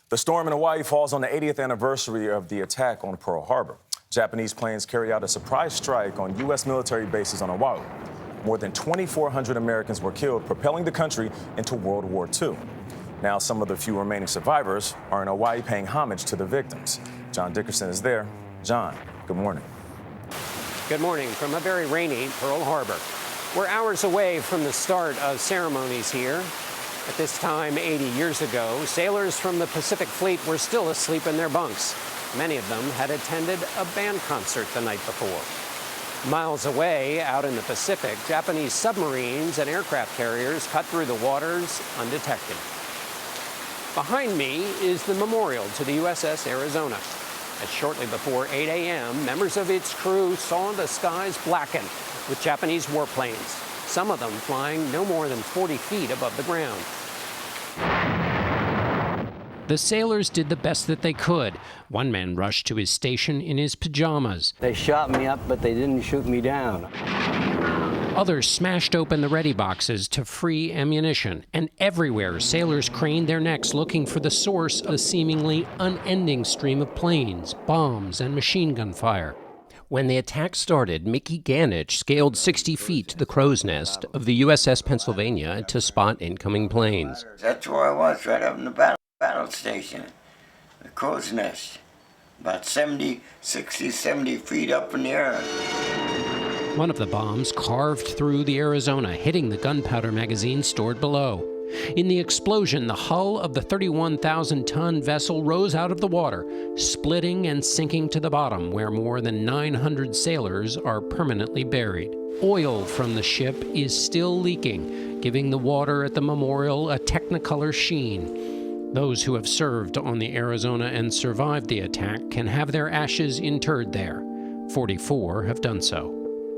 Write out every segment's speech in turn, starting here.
The storm in Hawaii falls on the 80th anniversary of the attack on Pearl Harbor. Japanese planes carried out a surprise strike on U.S. military bases on Oahu. More than 2,400 Americans were killed, propelling the country into World War II. Now, some of the few remaining survivors are in Hawaii paying homage to the victims. John Dickerson is there. John, good morning. Good morning from a very rainy Pearl Harbor. We're hours away from the start of ceremonies here. At this time, 80 years ago, sailors from the Pacific Fleet were still asleep in their bunks. Many of them had attended a band concert the night before. Miles away, out in the Pacific, Japanese submarines and aircraft carriers cut through the waters undetected. Behind me is the memorial to the USS Arizona. As shortly before 8 a.m., members of its crew saw the skies blacken with Japanese warplanes, some of them flying no more than 40 feet above the ground. The sailors did the best that they could. One man rushed to his station in his pajamas. They shot me up, but they didn't shoot me down. Others smashed open the ready boxes to free ammunition. And everywhere, sailors craned their necks looking for the source of a seemingly unending stream of planes, bombs, and machine gun fire. When the attack started, Mickey Ganich scaled 60 feet to the crow's nest of the USS Pennsylvania to spot incoming planes. That's where I was, right up in the battle station, the crow's nest, about 70 feet up in the air. One of the bombs carved through the Arizona, hitting the gunpowder magazine stored below. In the explosion, the hull of the 31,000-ton vessel rose out of the water, splitting and sinking to the bottom, where more than 900 sailors are permanently buried. Oil from the ship is still leaking, giving the water at the memorial a technicolor sheen. Those who have served on the Arizona and survived the attack can have their ashes interred there. 44 have done so.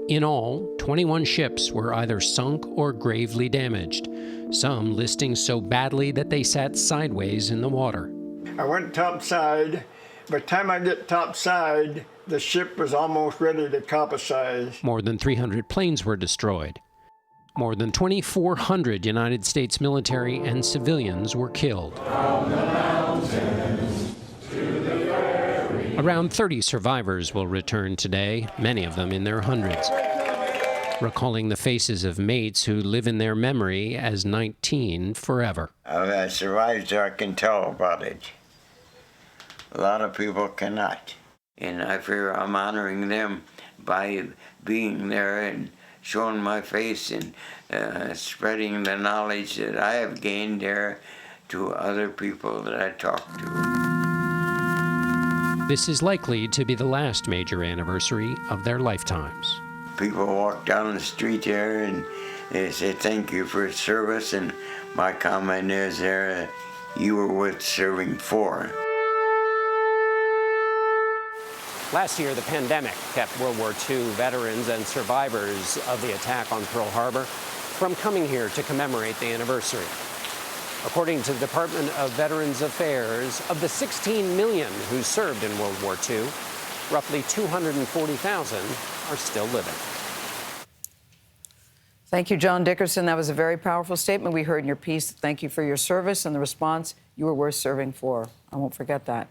In all, 21 ships were either sunk or gravely damaged, some listing so badly that they sat sideways in the water. I went topside. By the time I get topside, the ship was almost ready to capsize. More than 300 planes were destroyed. More than 2,400 United States military and civilians were killed. Around 30 survivors will return today, many of them in their hundreds, recalling the faces of mates who live in their memory as 19 forever. I survived, so I can tell about it. A lot of people cannot. And I figure I'm honoring them by being there and showing my face and spreading the knowledge that I have gained there to other people that I talk to. This is likely to be the last major anniversary of their lifetimes. People walk down the street there and they say thank you for service, and my comment is there, you were worth serving for. Last year, the pandemic kept World War II veterans and survivors of the attack on Pearl Harbor from coming here to commemorate the anniversary. According to the Department of Veterans Affairs, of the 16 million who served in World War II, roughly 240,000 are still living. Thank you, John Dickerson. That was a very powerful statement we heard in your piece. Thank you for your service and the response. You were worth serving for. I won't forget that.